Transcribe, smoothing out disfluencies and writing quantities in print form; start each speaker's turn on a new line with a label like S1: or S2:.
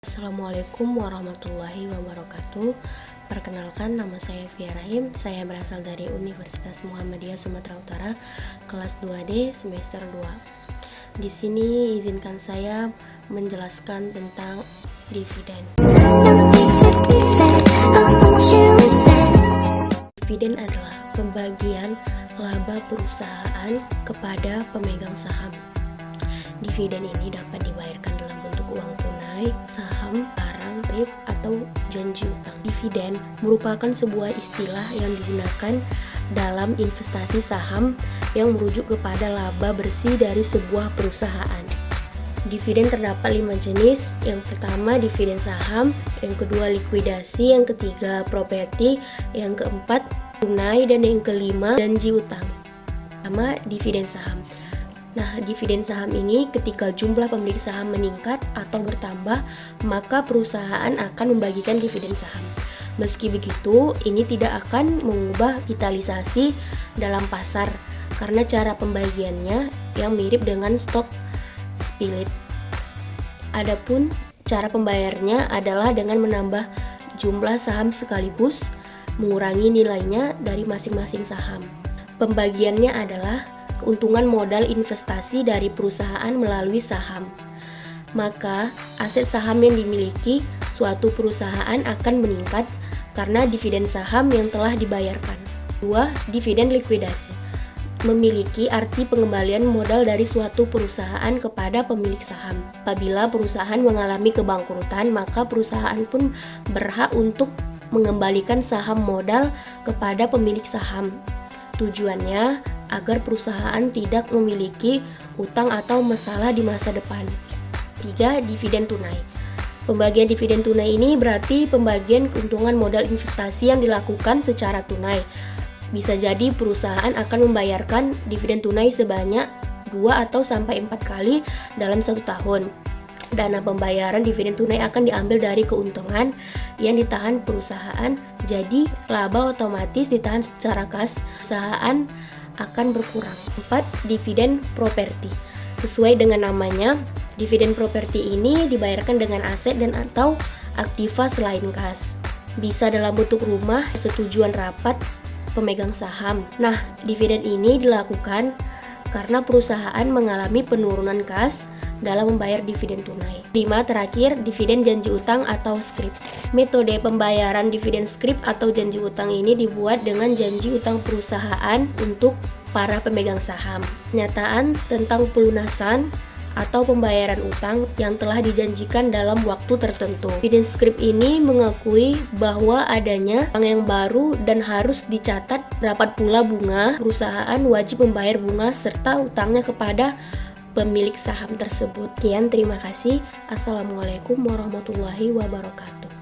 S1: Assalamualaikum warahmatullahi wabarakatuh. Perkenalkan, nama saya Fia Rahim. Saya berasal dari Universitas Muhammadiyah Sumatera Utara, kelas 2D semester 2. Di sini izinkan saya menjelaskan tentang dividen. Dividen adalah pembagian laba perusahaan kepada pemegang saham. Dividen ini dapat dibayarkan dalam bentuk uang tunai, saham, barang, strip, atau janji utang. Dividen merupakan sebuah istilah yang digunakan dalam investasi saham yang merujuk kepada laba bersih dari sebuah perusahaan. Dividen terdapat 5 jenis. Yang pertama dividen saham, yang kedua likuidasi, yang ketiga properti, yang keempat tunai, dan yang kelima janji utang. Pertama, dividen saham. Nah, dividen saham ini ketika jumlah pemilik saham meningkat atau bertambah, maka perusahaan akan membagikan dividen saham. Meski begitu, ini tidak akan mengubah kapitalisasi dalam pasar karena cara pembagiannya yang mirip dengan stock split. Adapun cara pembayarnya adalah dengan menambah jumlah saham sekaligus mengurangi nilainya dari masing-masing saham. Pembagiannya adalah keuntungan modal investasi dari perusahaan melalui saham. Maka, aset saham yang dimiliki suatu perusahaan akan meningkat karena dividen saham yang telah dibayarkan. 2. Dividen likuidasi memiliki arti pengembalian modal dari suatu perusahaan kepada pemilik saham. Apabila perusahaan mengalami kebangkrutan, maka perusahaan pun berhak untuk mengembalikan saham modal kepada pemilik saham. Tujuannya agar perusahaan tidak memiliki utang atau masalah di masa depan. 3. Dividen tunai. Pembagian dividen tunai ini berarti pembagian keuntungan modal investasi yang dilakukan secara tunai. Bisa jadi perusahaan akan membayarkan dividen tunai sebanyak 2 atau sampai 4 kali dalam 1 tahun. Dana pembayaran dividen tunai akan diambil dari keuntungan yang ditahan perusahaan, jadi laba otomatis ditahan secara kas, perusahaan akan berkurang. 4. Dividen properti. Sesuai dengan namanya, dividen properti ini dibayarkan dengan aset dan atau aktiva selain kas. Bisa dalam bentuk rumah, setujuan rapat pemegang saham. Nah, dividen ini dilakukan karena perusahaan mengalami penurunan kas dalam membayar dividen tunai. 5. Terakhir, dividen janji utang atau scrip. Metode pembayaran dividen scrip atau janji utang ini dibuat dengan janji utang perusahaan untuk para pemegang saham. Pernyataan tentang pelunasan atau pembayaran utang yang telah dijanjikan dalam waktu tertentu. Dividen scrip ini mengakui bahwa adanya utang yang baru dan harus dicatat berapa pula bunga. Perusahaan wajib membayar bunga serta utangnya kepada pemilik saham tersebut. Sekian, terima kasih. Assalamualaikum warahmatullahi wabarakatuh.